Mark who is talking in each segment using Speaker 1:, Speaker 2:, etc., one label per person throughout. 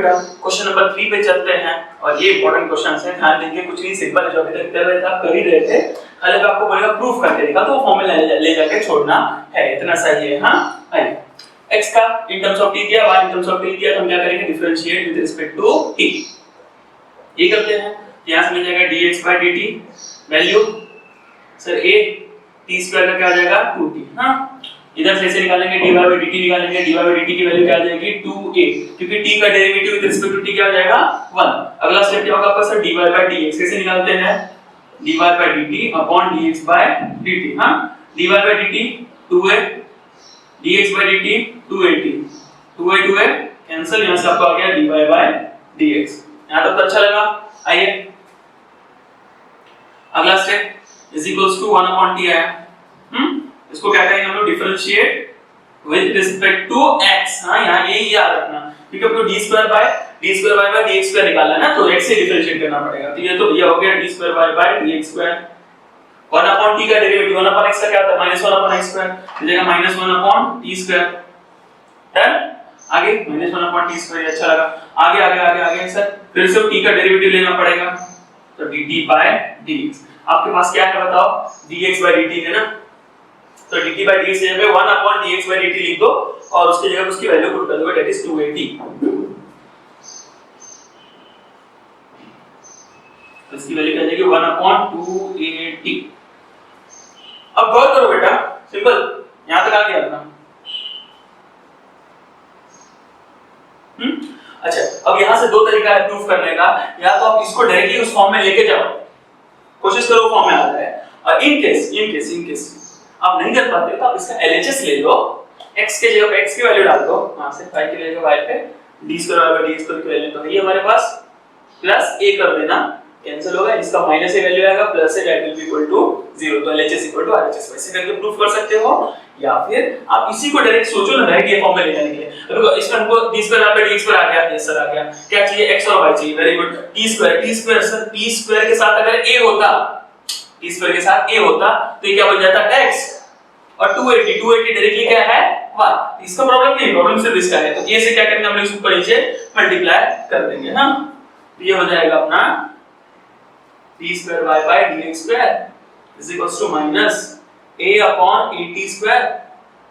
Speaker 1: बेटा question number 3 पे चलते हैं और ये इंपॉर्टेंट क्वेश्चंस हैं, ध्यान देंगे। कुछ नहीं, सिंपल है, जो अभी तक कर आप कर ही रहे थे। अलग आपको बोलेगा प्रूफ करके दिखा, तो वो फॉर्मूला ले जाके छोड़ना है, इतना सही है। हां आइए, x का इन टर्म्स ऑफ t दिया, y in terms of t दिया, तो हम क्या करेंगे, differentiate with respect to t। ये करते हैं, यहां से मिल जाएगा dx/dt value sir a t² का क्या आ जाएगा 2t। हां इधर से ऐसे निकालेंगे dy/dt निकालेंगे, dy/dt की वैल्यू क्या आ जाएगी 2a, क्योंकि t का derivative with respect to t क्या आ जाएगा 1। अगला स्टेप क्या होगा आपका सर dy/dx, कैसे निकालते हैं dy/dt अपॉन dx/dt। हां dy/dt 2a, dx/dt 2at, 2a 2a cancel, यहां से आपको आ गया dy/dx। यहां तक तो अच्छा लगा। आइए अगला step is equals to 1/t आया। इसको क्या करेंगे हम लोग, differentiate with respect to x। हां यहां यही याद रखना, क्योंकि आपको d2/dx² निकालना है ना, तो x से डिफरेंशिएट करना पड़ेगा। तो ये हो गया d2/dx²। 1/t का डेरिवेटिव 1/x का क्या होता है -1/x², तो जगह -1/t²। डन। आगे -1/t², अच्छा लगा। आगे आगे आगे आगे सर फिर से t का डेरिवेटिव लेना पड़ेगा, तो dt/dx। आपके पास क्या है बताओ, dx/dt है ना, तो dt/dx की जगह 1/dx/dt लिख दो और उसकी जगह उसकी वैल्यू पुट कर दो, दैट इज 2at। तो इसकी वैल्यू क्या आ जाएगी 1/2at। अब गौर करो बेटा, सिंपल, यहां तक आ गया अपना। अच्छा, अब यहां से दो तरीका है प्रूफ करने का, या तो आप इसको डायरेक्टली उस फॉर्म में लेके जाओ, कोशिश करो फॉर्म में आ जाए, और इन केस आप नहीं कर पाते तो आप इसका LHS ले लो, x के जगह x की वैल्यू डाल दो, वहां से y की जगह y पे d2/dx² की वैल्यू तो है हमारे पास, प्लस a कर देना, कैंसिल होगा, इसका माइनस a वैल्यू आएगा, plus a that will be equal to 0, तो LHS इक्वल टू RHS। वैसे करके प्रूफ कर सकते हो, या फिर आप इसी को डायरेक्ट सोचो ना, डायरेक्ट ये फॉर्म में ले जाने के लिए। देखो इसमें हमको d2/dx² आ गया, यस सर आ गया। क्या चाहिए, x और y चाहिए, very good. t² sir t² के साथ अगर a होता, t² के साथ a होता तो ये क्या बन जाता x, और 280 डायरेक्टली क्या है 1। इसका प्रॉब्लम नहीं, प्रॉब्लम सिर्फ इसका है। तो a से क्या करेंगे हम लोग, इसको ऊपर नीचे मल्टीप्लाई कर देंगे। हां तो ये हो जाएगा अपना t²y/dx² is equals to minus a upon at²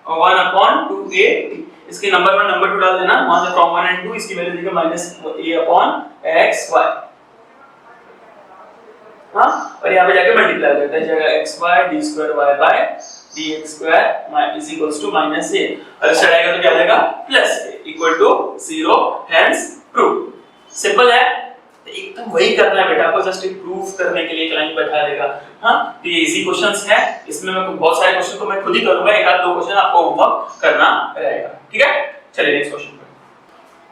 Speaker 1: और 1/2at। इसके नंबर 1 नंबर 2 डाल देना, वहां से फ्रॉम 1 एंड 2 इसकी वैल्यू देंगे माइनस a अपॉन xy। हां और यहां पे जाके मल्टीप्लाई करते हैं, जगह xy d2y/dx² is equals to minus a, और इस साइड आएगा तो क्या आएगा plus a equal to 0, hence proof. Simple है, तो एकदम वही करना है बेटा, आपको जस्ट एक प्रूफ करने के लिए एक लाइन बैठा देगा। हां तो ये इजी क्वेश्चंस है, इसमें मैं बहुत सारे क्वेश्चन तो मैं खुद ही करूंगा, एक आध दो क्वेश्चन आपको होमवर्क करना रहेगा, ठीक है। चलिए नेक्स्ट क्वेश्चन पे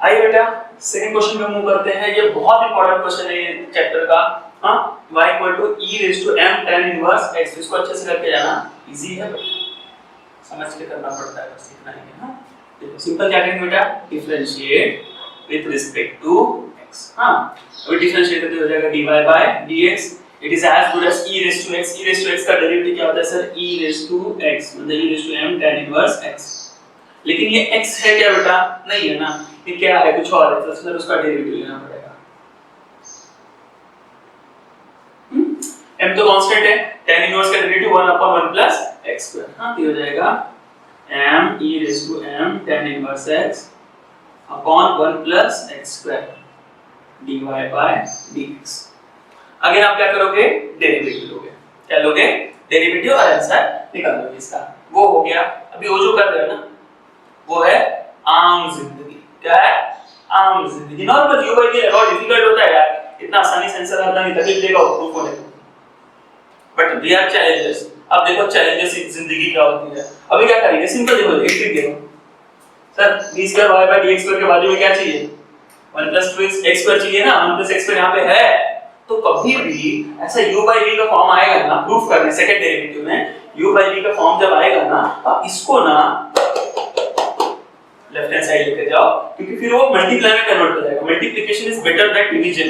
Speaker 1: आइए बेटा, सेकंड क्वेश्चन पे मूव करते हैं। ये बहुत इंपॉर्टेंट क्वेश्चन है ये चैप्टर का। हां y = e⁻m tan inverse x, इसको अच्छे से करके जाना, इजी है, समझ के करना पड़ता है, बस इतना ही है। हां देखो सिंपल क्या करेंगे बेटा, differentiate with respect to x। हां अभी डिफरेंशिएट करते हो जाएगा dy/dx, it is as good as e⁻x का डेरिवेटिव क्या होता है सर, e⁻x मतलब e⁻m tan इनवर्स x। लेकिन ये x है क्या बेटा, नहीं है ना, ये क्या है, कुछ और है, तो फिर उसका डेरिवेटिव लेना पड़ेगा। m तो कांस्टेंट है, tan इनवर्स का डेरिवेटिव 1/1 प्लस x²। हां ये हो जाएगा m e⁻m tan inverse x upon 1 plus x² dy/dx। Again आप क्या करोगे, डेरिवेटिव लोगे, क्या लोगे, डेरिवेटिव, और आंसर निकालोगे इसका। वो हो गया। अभी वो जो कर रहे हो ना, वो है आम जिंदगी। क्या है, आम जिंदगी। नॉर्मल u/v लगाओ, डिफिकल्ट होता है यार, इतना आसानी से आंसर आता नहीं, तकलीफ देगा प्रूफ होने को, बट वी आर चैलेंजेस। अब देखो चैलेंजेस की जिंदगी क्या होती है। अभी क्या करेंगे, सिंपल देखो, एक ट्रिक देखो सर, d2y/dx² के बाजू में क्या चाहिए, 1 + 2x² चाहिए ना, 1 + x² यहां पे है, तो कभी भी ऐसा u/v का फॉर्म आएगा ना प्रूफ करने सेकंड डेरिवेटिव में, u/v का फॉर्म जब आएगा ना, तो इसको ना लेफ्ट हैंड साइड लेके जाओ, क्योंकि फिर वो मल्टीप्लाई में कन्वर्ट हो जाएगा। Multiplication is better than division,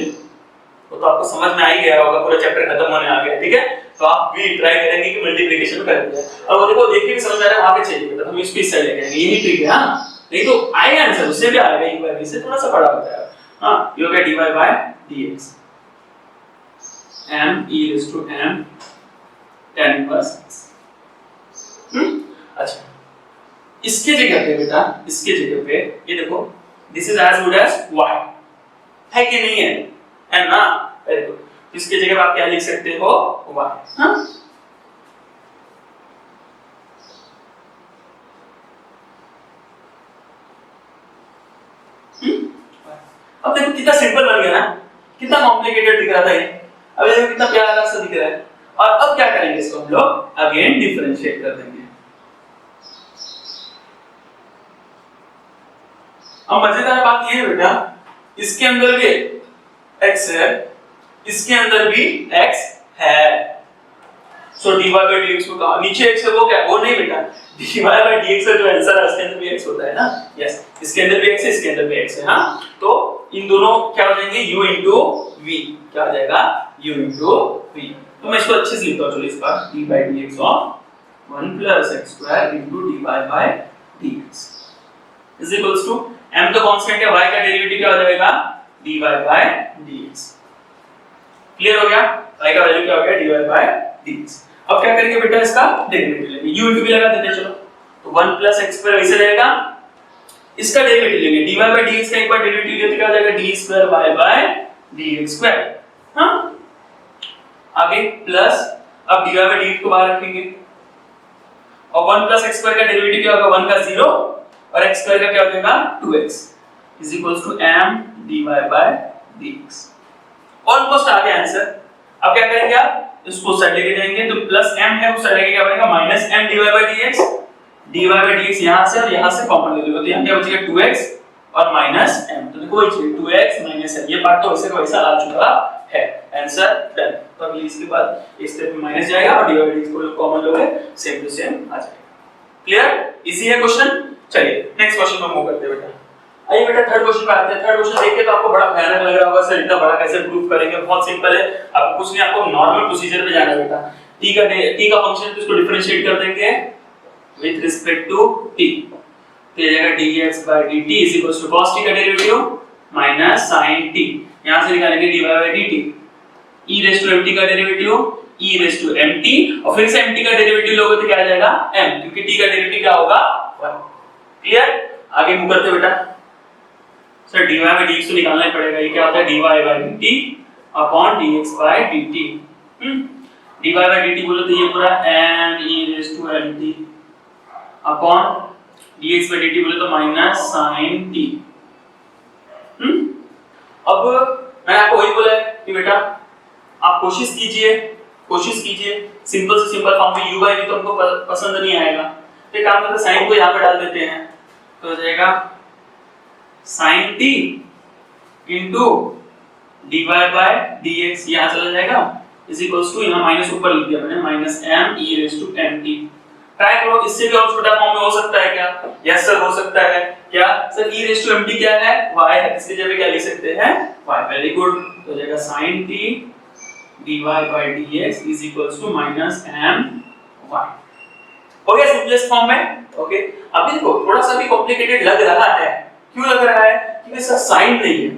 Speaker 1: वो तो आपको समझ में आ ही गया होगा, पूरा चैप्टर खत्म होने आ गया, ठीक है। तो आप भी ट्राई करेंगे कि मल्टीप्लिकेशन कर दिया, और वो देखो देख के भी समझ आ रहा है वहां पे चाहिए, मतलब हम इसको इस साइड लेके आएंगे, यही ट्रिक है। हां नहीं तो आएगा आंसर, उससे भी आएगा, u/v से थोड़ा सा बड़ा हो जाएगा। हाँ ये हो गया dy by dx m e raised to m tan inverse x। अच्छा इसके जगह पे बेटा, इसके जगह पे ये देखो this is as good as y है कि नहीं है ना? Very good. इसके जगह पे आप क्या लिख सकते हो y। हाँ अब देखो कितना सिंपल बन गया ना, कितना कॉम्प्लिकेटेड दिख रहा था ये, अब देखो कितना प्यारा सा दिख रहा है। और अब क्या करेंगे, इसको हम लोग अगेन डिफरेंशिएट कर देंगे। अब मजेदार बात ये है बेटा, इसके अंदर भी x है, इसके अंदर भी x है। सो dy by dx को कहा नीचे x है वो क्या, वो नहीं बेटा, dy by dx का जो आंसर है उसके अंदर भी x होता है ना। यस इसके अंदर भी x है, इसके अंदर भी x है। हाँ तो इन दोनों क्या हो जाएंगे u into v, क्या हो जाएगा u into v। तो मैं इसको अच्छे से लिखता हूं, चलो इस बार d by dx of 1 plus x square into dy by dx is equals to m तो कांस्टेंट है, y का डेरिवेटिव क्या हो जाएगा dy by dx। क्लियर हो गया, y का वैल्यू क्या हो गया dy by dx। अब क्या करेंगे बेटा, इसका डेरिवेटिव लेंगे, u into v लगा देते हैं। चलो तो 1 plus x square वैसे रहेगा, इसका डेरिवेटिव लेंगे dy by dx का एक बार डेरिवेटिव लेते क्या हो जाएगा d square y by dx square। हां आगे प्लस, अब dy by dx को बाहर रखेंगे और 1 plus x square का डेरिवेटिव क्या होगा 1 का 0 और x square का क्या हो जाएगा 2x is equals to m dy by dx। Almost आ गया आंसर। अब क्या करेंगे आप, इसको साइड लेके जाएंगे तो प्लस m है, उस साइड लेके क्या बनेगा minus m dy by dx। dy by dx यहां से और यहां से कॉमन ले लो तो यहां क्या बचेगा 2x और माइनस m। तो देखो वही चीज 2x माइनस m, ये पार्ट तो वैसे का वैसा आ चुका है। Answer done. तो अभी इसके बाद इस स्टेप में माइनस जाएगा और dy by dx को कॉमन लोगे सेम टू सेम आ जाएगा। क्लियर, इजी है क्वेश्चन। चलिए नेक्स्ट क्वेश्चन में मूव करते हैं बेटा। आइए बेटा थर्ड क्वेश्चन पे आते हैं। थर्ड क्वेश्चन देखिए तो आपको बड़ा भयानक लग रहा होगा, सर इतना बड़ा कैसे प्रूव करेंगे, बहुत सिंपल है। आपको कुछ नहीं, आपको नॉर्मल प्रोसीजर पे जाना है बेटा। t का फंक्शन तो इसको डिफरेंशिएट कर देंगे विद रिस्पेक्ट टू t, तो ये जाएगा dx dt is equals to cos t का डेरिवेटिव माइनस sin t, यहां से निकालेंगे dy by dt, e raised to mt का derivative e raised to mt और फिर से mt का डेरिवेटिव लोगे तो क्या आ जाएगा m, क्योंकि t का डेरिवेटिव क्या होगा 1। क्लियर, आगे मूव करते बेटा। सर dy by dx तो निकालना ही पड़ेगा, ये क्या होता है dy by dt upon dx by dt। dy by dt बोलो तो ये पूरा m e raised to mt upon dx by dt बोले तो माइनस sin t। अब मैंने आपको वही बोला है कि बेटा आप कोशिश कीजिए सिंपल से सिंपल फॉर्म में u by v तो हमको पसंद नहीं आएगा, तो काम करते sin को यहाँ पे डाल देते हैं, तो हो जाएगा sin t into dy by dx, यहाँ चला जाएगा इज इक्वल्स टू, यहाँ माइनस ऊपर लिख दिया मैंने minus m e raised to mt। Try करो, इससे भी और छोटा फॉर्म में हो सकता है क्या? यस सर हो सकता है। क्या sir e raised to mt क्या है y है, इसके जगह क्या लिख सकते हैं y। वेरी गुड, तो हो जाएगा sin t dy by dx is equals to minus m y। हो गया सिंपलेस्ट फॉर्म में। ओके अभी देखो थोड़ा सा भी कॉम्प्लिकेटेड लग रहा है, क्यों लग रहा है? क्योंकि सर साइन नहीं है,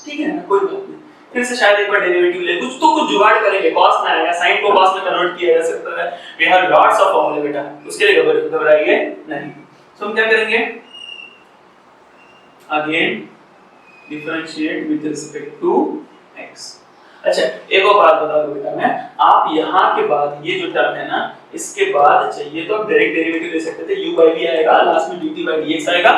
Speaker 1: ठीक है ना, कोई बात नहीं, फिर से शायद एक बार डेरिवेटिव ले, कुछ जुगाड़ करेंगे, cos में आएगा, sin को cos में कन्वर्ट किया जा सकता है। वी हैव लॉट्स ऑफ फॉर्मूले बेटा, उसके लिए घबराइए नहीं। तो हम क्या करेंगे, again differentiate with respect to x। अच्छा एक और बात बता दो बेटा, मैं आप यहाँ के बाद ये जो टर्म है ना, इसके बाद चाहिए तो आप डायरेक्ट डेरिवेटिव ले सकते थे, u by v आएगा, लास्ट में dt by dx आएगा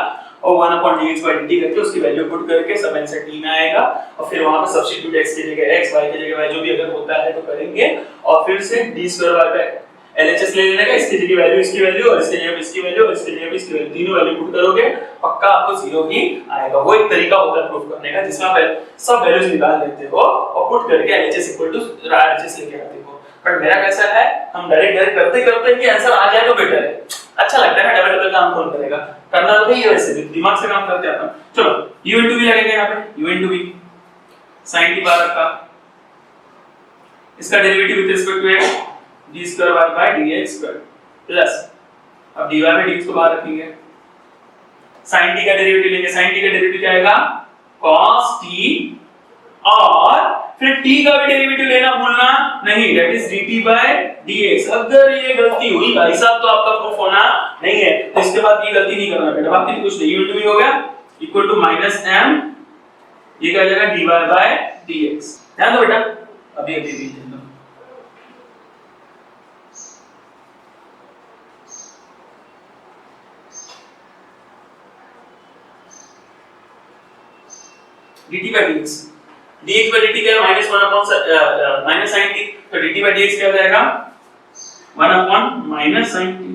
Speaker 1: और 1 upon dx by dt करके उसकी वैल्यू पुट करके सब आंसर t में आएगा और फिर वहां पे सब्स्टिट्यूट x की जगह x, y की जगह y, जो भी अगर होता है तो करेंगे और फिर से d स्क्वायर y पे LHS ले लेने का, इसकी जगह वैल्यू इसकी वैल्यू और इसकी जगह इसकी वैल्यू और इसकी जगह इसकी वैल्यू, तीनों वैल्यू पुट करोगे पक्का आपको 0 ही आएगा। वो एक तरीका होता है प्रूफ करने का जिसमें आप सब वैल्यूज निकाल लेते हो और पुट करके LHS इक्वल टू RHS लेके आते हो। पर मेरा कैसा है, हम डायरेक्ट करते करते कि आंसर आ जाए तो बेटर है, अच्छा लगता है ना, डबल डबल काम कौन करेगा, करना तो वही है, वैसे भी दिमाग से काम करते हैं अपन। चलो u into v लगेगा यहाँ पे, u into v sin t बार रखा, इसका derivative with respect to x d square y by dx square plus, अब dy by dx को बाहर रखेंगे, sin t का डेरिवेटिव लेंगे, sin t का डेरिवेटिव क्या आएगा cos t और फिर t का भी डेरिवेटिव लेना भूलना नहीं, that is dt by dx। अगर ये गलती हुई भाई साहब तो आपका प्रूफ होना नहीं है, तो इसके बाद ये गलती नहीं करना बेटा, बाकी कुछ नहीं, u हो गया इक्वल टू माइनस m, ये क्या हो जाएगा dy by dx। ध्यान दो बेटा, अभी अभी भी ध्यान दो। dt by dx, dx by dt क्या है minus 1 upon minus sin t, तो dt by dx क्या हो जाएगा 1 अपॉन माइनस sin t।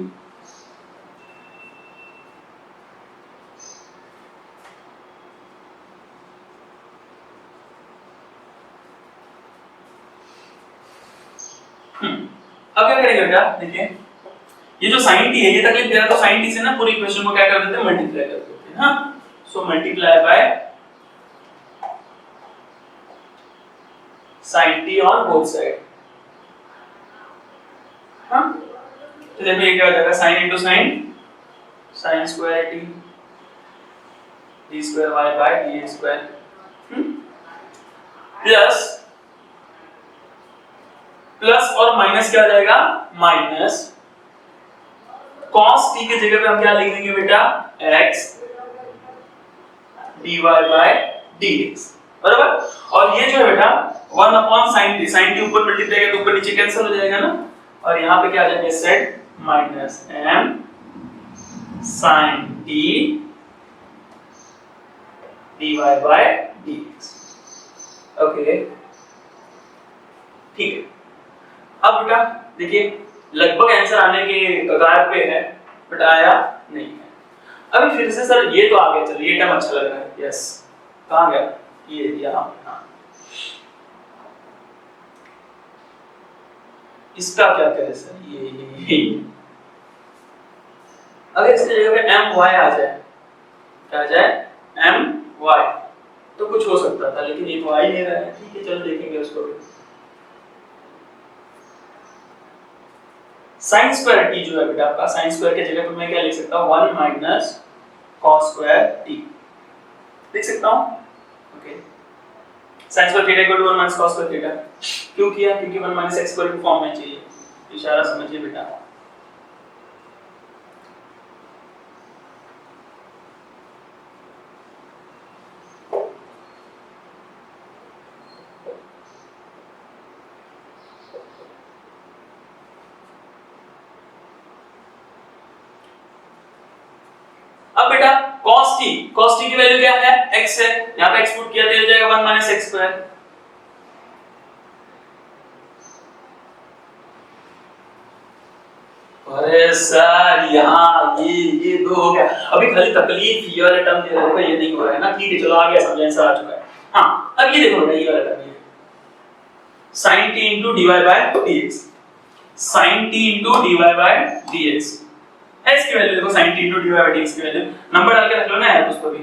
Speaker 1: अब क्या करेंगे बेटा, देखिए ये जो sin t है ये तकलीफ दे रहा, तो sin t से ना पूरी इक्वेशन को क्या कर देते हैं मल्टीप्लाई कर देते हैं। हां, so multiply by sin t on both side. हां, तो देखो ये क्या हो जाएगा sin into sin, sin square t d square y by dx square plus plus और माइनस क्या आ जाएगा माइनस cos t के जगह पे हम क्या लिख देंगे बेटा x dy by dx, बराबर। और ये जो है बेटा 1 अपॉन sin t ऊपर मल्टीप्लाई करें तो ऊपर नीचे कैंसिल हो जाएगा ना, और यहाँ पे क्या आ जाएगा set minus m sin t dy by dx। Okay ठीक है। अब बेटा देखिए लगभग आंसर आने के कगार पे है, बट आया नहीं है। अभी फिर से सर ये तो आ गया, चलिए ये टर्म अच्छा लग रहा है, यस कहां गया ये यहाँ, हाँ इसका क्या करें सर, ये अगर इसकी जगह पे एम वाई आ जाए, क्या आ जाए एम वाई, तो कुछ हो सकता था, लेकिन ये तो आ ही नहीं रहा है। ठीक है चलो देखेंगे उसको भी। sin स्क्वायर t जो है बेटा आपका, sin स्क्वायर के जगह पे मैं क्या लिख सकता हूं 1 माइनस cos स्क्वायर t लिख सकता हूं। Okay sin square theta equal to 1 minus cos square theta क्यों किया, क्योंकि 1 माइनस x स्क्वायर की फॉर्म में चाहिए, इशारा समझिए बेटा। अब बेटा cos t की वैल्यू क्या है x है, यहां पे x पुट किया तो हो जाएगा 1 माइनस x स्क्वायर। अरे सर यहाँ ये दो हो गया, अभी खाली तकलीफ ये वाला टर्म दे रहा है, ये नहीं हो रहा है ना, ठीक है चलो आ गया समझ आंसर आ चुका है। हाँ अब ये देखो ये वाला term sin t into dy by dx, sin t into dy by dx, x की वैल्यू देखो sin t into dy by dx की वैल्यू नंबर डाल के रख लो ना यार उसको भी,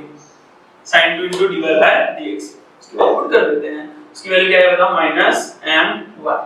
Speaker 1: sin 2 into dy by dx उसकी वैल्यू पुट कर देते हैं, उसकी वैल्यू क्या है बताओ माइनस m y,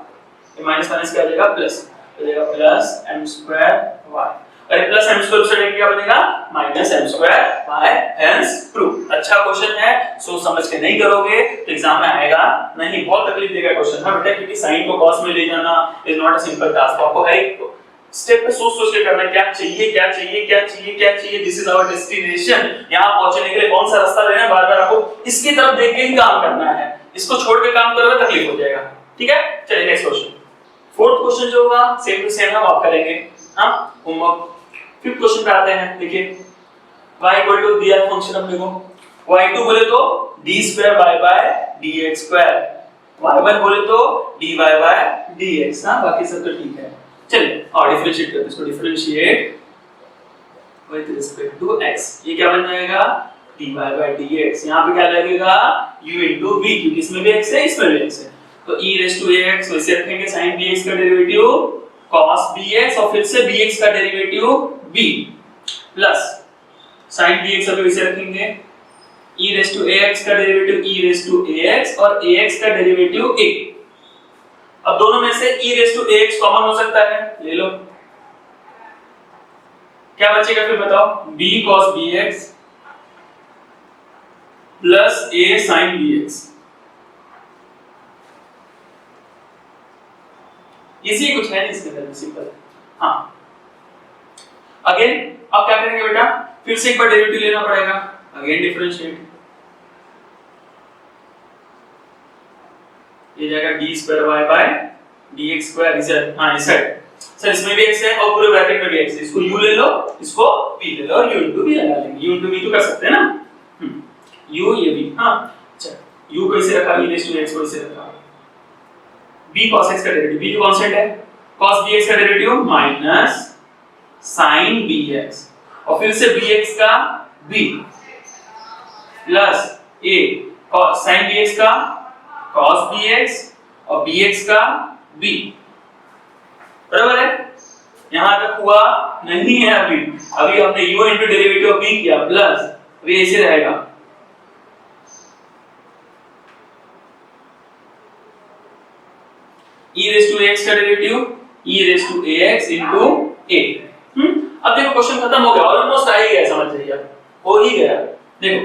Speaker 1: ये माइनस माइनस क्या आ जाएगा प्लस, हो जाएगा प्लस m स्क्वायर y, और ये प्लस m स्क्वायर से क्या बनेगा minus m square y, hence true. अच्छा क्वेश्चन है, सोच समझ के नहीं करोगे तो एग्जाम में आएगा नहीं, बहुत तकलीफ देगा क्वेश्चन है बेटा, क्योंकि साइन को cos में ले जाना is not a simple task. आपको हर एक स्टेप पे सोच सोच के करना, क्या चाहिए क्या चाहिए क्या चाहिए क्या चाहिए, दिस इज आवर डेस्टिनेशन, यहां पहुंचने के लिए कौन सा रास्ता लेना है बार बार आपको इसकी तरफ देख के ही काम करना है, इसको छोड़ के काम करोगे तकलीफ हो जाएगा। ठीक है चलिए नेक्स्ट क्वेश्चन, फोर्थ क्वेश्चन जो होगा सेम टू सेम हम आप करेंगे। हां होमवर्क फिफ्थ क्वेश्चन पे आते हैं। देखिए y इक्वल टू दिया फंक्शन अपने को, y2 बोले तो d square y by dx square, y1 बोले तो dy बाय dx। हां बाकी सब तो ठीक है, चलिए और डिफरेंशिएट करते हैं इसको, differentiate with respect to x, ये क्या बन जाएगा dy बाय dx, यहां पे क्या लगेगा u into v, क्योंकि इसमें भी x है इसमें भी x है, तो e raised to ax वैसे रखेंगे sin bx का डेरिवेटिव cos bx और फिर से bx का derivative b plus sin bx अभी वैसे रखेंगे e raised to ax का derivative e raised to ax और ax का डेरिवेटिव a। अब दोनों में से e raised to ax common हो सकता है, ले लो, क्या बचेगा फिर बताओ b cos bx प्लस ए साइन bx। इसी कुछ है इसके अंदर, सिंपल। हाँ, अगेन अब क्या करेंगे बेटा, फिर से एक बार डेरिवेटिव लेना पड़ेगा, अगेन डिफरेंशिएट। ये जाएगा d square y by dx square z। हाँ इस साइड सर, इसमें भी x है और पूरे ब्रैकेट में भी x है। इसको u ले लो, इसको v ले लो और u into v लगा लेंगे। u into v तो कर सकते हैं ना, u ये v। हाँ अच्छा, u को इसे रखा, e raised to x को इसे रखा, b cos x का डेरिवेटिव, b जो कांस्टेंट है, cos bx का डेरिवेटिव माइनस sin bx और फिर से bx का b plus a sin bx का cos bx और bx का b, बराबर है। यहां तक हुआ नहीं है अभी हमने u into डेरिवेटिव b किया प्लस, अभी ऐसे रहेगा e raised to x का derivative e raised to ax into a। अब देखो क्वेश्चन खत्म हो गया, ऑलमोस्ट आ ही गया, समझ जाइए आप, हो ही गया। देखो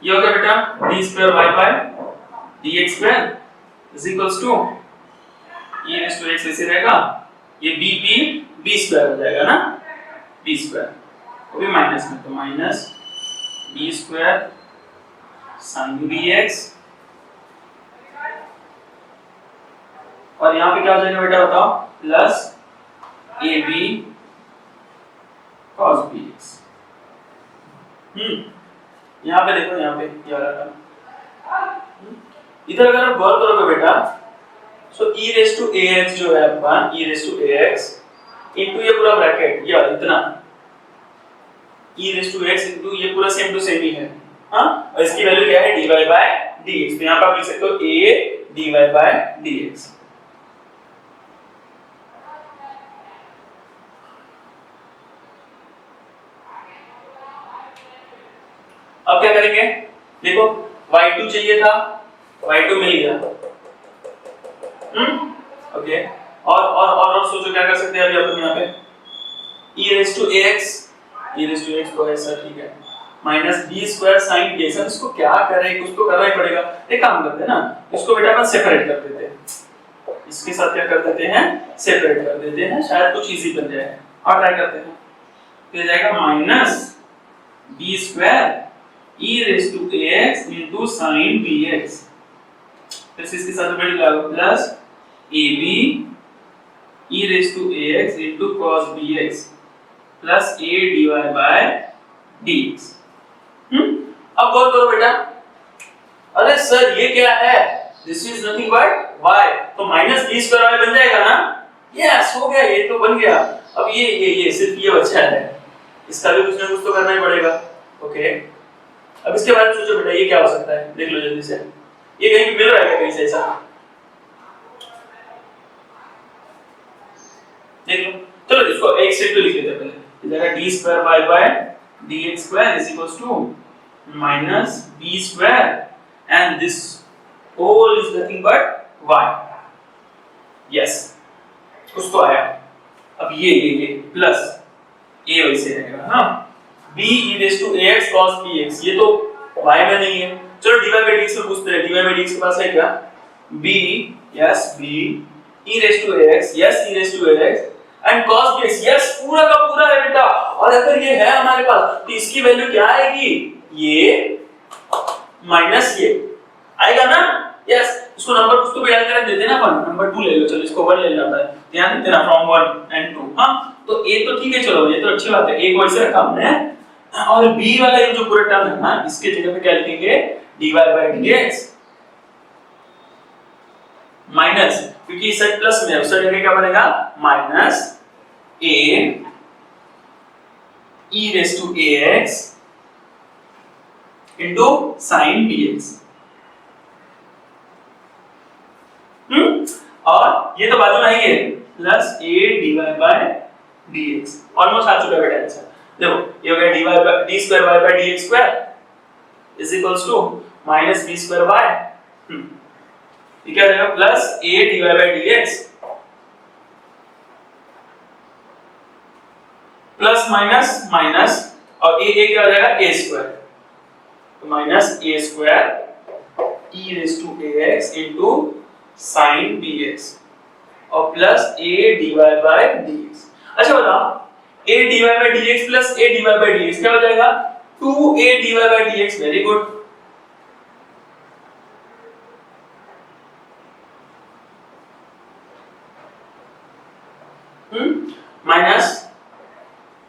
Speaker 1: ये हो गया बेटा d square y by dx square is equals to e raised to x ऐसे रहेगा, ये b स्क्वायर हो जाएगा ना, b स्क्वायर वो भी माइनस में, तो minus b square sin bx और यहाँ पे क्या हो जाएगा बेटा बताओ, प्लस ab cos bx। यहाँ पे देखो, यहाँ पे क्या रहा, इधर अगर आप गौर करोगे बेटा, सो e raised to ax जो है आपका, e raised to ax into ये पूरा ब्रैकेट, या इतना e raised to x into ये पूरा सेम टू सेम ही है। हाँ, और इसकी वैल्यू क्या है, dy by dx। तो यहाँ पे आप लिख सकते हो a dy by dx। अब क्या करेंगे, देखो y2 चाहिए था, y2 मिल गया। ओके, और सोचो क्या कर सकते हैं अभी अपन यहाँ पे, e raised to ax तो ऐसा ठीक है, minus b square sin bx। इसको क्या करें, कुछ तो करना ही पड़ेगा। एक काम करते हैं ना, इसको बेटा अपन सेपरेट कर देते हैं, इसके साथ क्या कर देते हैं, सेपरेट कर देते हैं, शायद कुछ इजी बन जाए। और ट्राई करते हैं, तो ये जाएगा minus b square e raised to ax into sin bx, फिर से इसके साथ मल्टीप्लाई लगाओ, plus ab e raised to ax into cos bx plus a dy by dx। अब गौर करो बेटा, अरे सर ये क्या है, this is nothing but y, तो माइनस b स्क्वायर y बन जाएगा ना। यस, हो गया, ये तो बन गया। अब ये सिर्फ ये बचा है, इसका भी कुछ ना कुछ तो करना ही पड़ेगा। ओके, अब इसके बारे में सोचो बेटा, ये क्या हो सकता है, देख लो जल्दी से, ये कहीं भी मिल रहा है कहीं से ऐसा, देख लो। चलो इसको एक स्टेप तो लिख लेते हैं पहले, इधर d square y by dx square is equals to minus b square and this whole is nothing but y। Yes, कुछ तो आया। अब ये प्लस a वैसे रहेगा, हाँ, b e raised to ax cos bx, ये तो y में नहीं है। चलो dy by dx में पूछते हैं, dy by dx के पास है क्या, b, yes b e raised to ax, yes e raised to ax and cos bx, yes पूरा का पूरा है बेटा। और अगर ये है हमारे पास तो इसकी वैल्यू क्या आएगी, ये माइनस ये आएगा ना। यस, इसको नंबर कुछ तो भी ऐड कर देते ना अपन, नंबर 2 ले लो, चलो इसको 1 ले लेता है, ध्यान देना फ्रॉम 1 and 2। हां, तो a तो ठीक है, चलो ये तो अच्छी बात है, a को ऐसे रखा हमने, और b वाला ये जो पूरा टर्म है ना, इसके जगह पे क्या लिखेंगे, dy by dx माइनस, क्योंकि इस साइड प्लस में है, उस साइड जगह क्या बनेगा, minus a e raised to ax into sin bx। और ये तो बाजू में ही है, plus a dy by dx। Almost आ चुका है बेटा आंसर। देखो ये हो गया dy by d square y by dx square is equals to minus b square y। ये क्या रहेगा, plus a dy by dx plus minus minus, और a क्या हो जाएगा, a स्क्वायर तो minus a square e raise to ax into sin bx और plus a dy by dx। अच्छा बताओ a dy by dx plus a dy by dx क्या हो जाएगा 2a dy by dx। Very good. Minus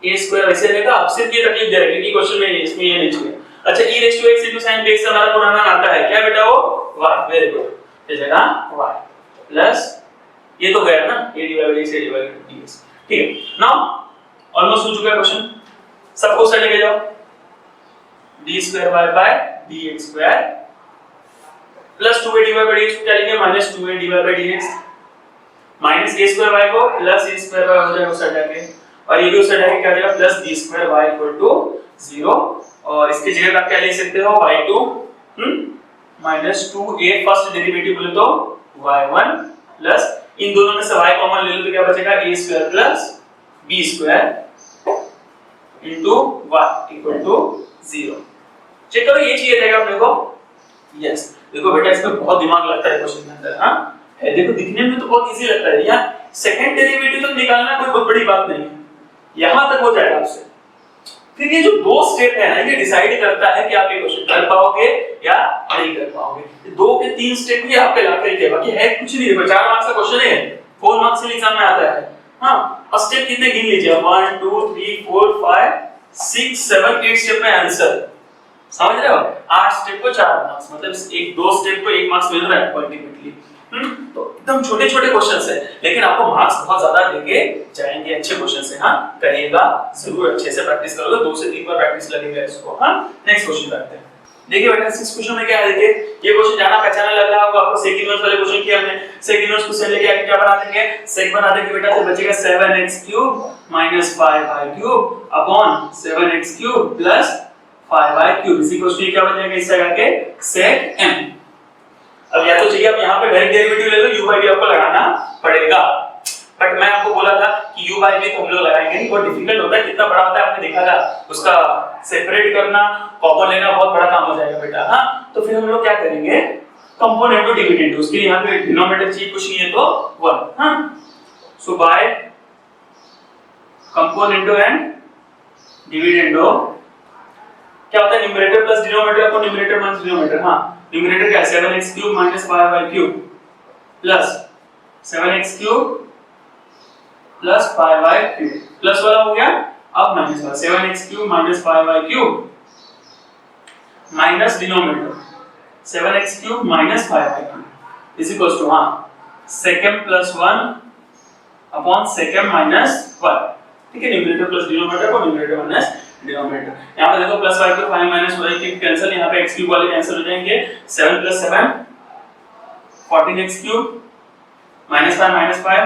Speaker 1: a square वैसे रहेगा। अब सिर्फ ये तकलीफ दे रहा है क्योंकि क्वेश्चन में इसमें ये नहीं चाहिए। अच्छा e raise to x into sin bx से हमारा पुराना आता है क्या बेटा वो y। Very good. ये जगह y प्लस ये तो गया ना a dy by dx a dy by dx। ठीक है नाउ ऑलमोस्ट हो चुका है क्वेश्चन। सबको साइड लेके जाओ d square y by dx square plus 2a dy by dx क्या लिखेंगे minus 2a dy by dx minus a square y को प्लस a स्क्वायर y हो जाएगा उस हटा के और ये भी उस हटा के क्या हो जाएगा plus d square y equal to 0 और इसकी जगह आप क्या ले सकते हो y2 minus 2a first derivative बोले तो y1 प्लस इन दोनों में से y कॉमन ले लो तो क्या बचेगा a square plus b square into y equal to 0। Check करो ये चाहिए था अपने को। यस देखो बेटा इसमें बहुत दिमाग लगता है क्वेश्चन के अंदर। हां है देखो दिखने में तो बहुत इजी लगता है यार सेकंड डेरिवेटिव तक निकालना कोई बहुत बड़ी बात नहीं है यहां तक हो जाएगा आपसे। फिर ये जो दो स्टेप है ना ये डिसाइड करता है कि आप ये क्वेश्चन कर पाओगे या नहीं कर पाओगे। दो के तीन स्टेप ही आपके लाके के बाकी है कुछ नहीं। देखो 4 मार्क्स का क्वेश्चन है 4 मार्क्स के एग्जाम में आता है। हां और स्टेप कितने गिन लीजिए 1 2 3 4 5 6 7 8 स्टेप में आंसर समझ रहे हो। 8 स्टेप को 4 मार्क्स मतलब एक दो स्टेप को 1 मार्क्स मिल रहा है अल्टीमेटली। तो एकदम छोटे-छोटे क्वेश्चंस है लेकिन आपको मार्क्स बहुत ज्यादा देके जाएंगे अच्छे क्वेश्चंस है। हां करिएगा जरूर अच्छे से प्रैक्टिस करोगे 2 से 3 बार प्रैक्टिस लगेगा इसको। हां नेक्स्ट क्वेश्चन करते हैं। देखिए बेटा इस क्वेश्चन में क्या है देखिए ये क्वेश्चन जाना पहचाना लग रहा होगा आपको। सेक इनवर्स वाले क्वेश्चन किया हमने। सेक इनवर्स क्वेश्चन लेके आके क्या बना देंगे सेक बना देंगे बेटा तो बचेगा 7x³ 5y³ upon 7x³ 5y³ इसी क्वेश्चन क्या बन जाएगा इस जगह के सेक m। अब या तो चाहिए आप यहाँ पे डायरेक्ट डेरिवेटिव ले लो u by v आपको लगाना पड़ेगा बट मैं आपको बोला था कि u by v तो हम लोग लगाएंगे नहीं बहुत डिफिकल्ट होता है कितना बड़ा होता है आपने देखा था उसका सेपरेट करना कॉमन लेना बहुत बड़ा काम हो जाएगा बेटा। हाँ तो फिर हम लोग क्या करेंगे कंपोनेंट टू डिविडेंड उसके यहाँ पे डिनोमिनेटर चाहिए कुछ नहीं है तो 1। हाँ सो बाय कंपोनेंट एंड डिविडेंडो क्या होता है न्यूमरेटर प्लस डिनोमिनेटर को न्यूमरेटर माइनस डिनोमिनेटर। हाँ न्यूमरेटर क्या 7x³ minus 5y³ plus 7x³ plus 5y³ plus वाला हो गया अब माइनस वाला 7x³ minus 5y³ minus denominator 7x³ minus 5y³ is equals to हाँ second plus 1 upon second minus 1। ठीक है न्यूमरेटर प्लस डिनोमिनेटर को न्यूमरेटर माइनस डिनोमिनेटर। यहाँ पे देखो प्लस y को 5 माइनस y³ कैंसिल यहाँ पे x³ वाले कैंसिल हो जाएंगे 7 plus 7 14x³ minus 5 minus 5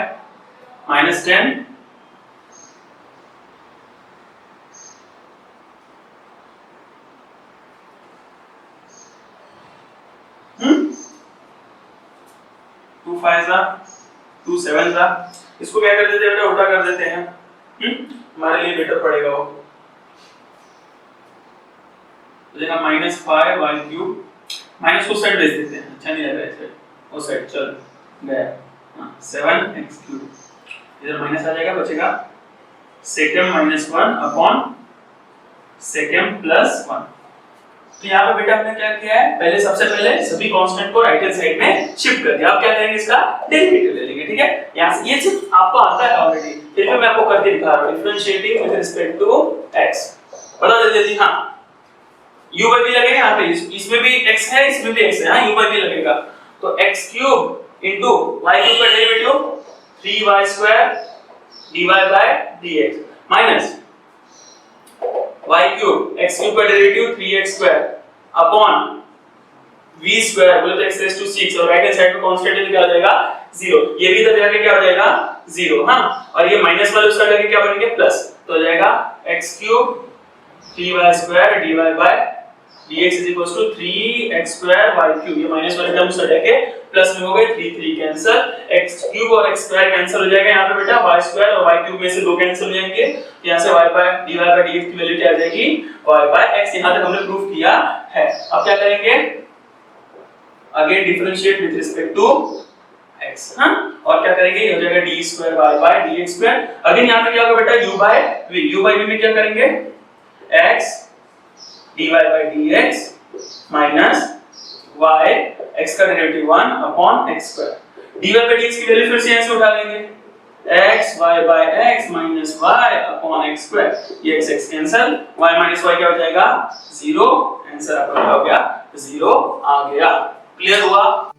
Speaker 1: minus 10 2 5 जा 2 7 जा इसको क्या कर देते हैं बेटा उल्टा कर देते हैं। हमारे लिए बेटर पड़ेगा वो तो देखा -5y³ माइनस उस साइड भेज देते हैं अच्छा नहीं लग रहा है इसे उस साइड चल गया। हां 7x³ इधर माइनस आ जाएगा बचेगा सेकंड -1 अपॉन सेकंड प्लस 1। तो यहाँ पे बेटा हमने क्या किया है पहले सबसे पहले सभी कांस्टेंट को राइट हैंड साइड में शिफ्ट कर दिया। अब क्या करेंगे इसका डेरिवेटिव ले लेंगे। ठीक है यहाँ से ये सिर्फ आपको आता है ऑलरेडी फिर मैं आपको करके दिखा रहा हूं differentiating with respect to x बता देते जी। हां u by v लगेगा यहाँ पे इसमें भी x है इसमें भी x है। हाँ u by v लगेगा तो x³ into y³ का derivative 3y² dy by dx minus y³ x³ का डेरिवेटिव 3x² अपॉन v² बोले तो x raised to 6 और राइट हैंड साइड में कांस्टेंट निकल जाएगा 0। ये भी इधर जाके क्या हो जाएगा 0। हां और ये माइनस वाले उसका लेके क्या बनेंगे प्लस तो हो जाएगा x³ 3y² dy by dx is equals to 3x² y³ ये माइनस वाले टर्म से हटा के प्लस में हो गए 3 3 कैंसिल x³ और x² कैंसिल हो जाएगा यहाँ पे बेटा y² और y³ में से दो कैंसिल हो जाएंगे यहाँ से y by dy by dx की वैल्यू क्या आ जाएगी y by x। यहाँ तक हमने प्रूफ किया है। अब क्या करेंगे, again differentiate with respect to x, हाँ, और क्या करेंगे, ये हो जाएगा d square y by dx square. Again यहां पे क्या होगा बेटा, u बाय v में क्या करेंगे, x dy by dx minus y, x का derivative 1 upon x square. dy by dx की वैल्यू फिर से यहां से उठा लेंगे, x y by x minus y upon x square. ये x cancel, y minus y क्या हो जाएगा 0, आंसर आपका क्या हो गया 0 आ गया। क्लियर हुआ?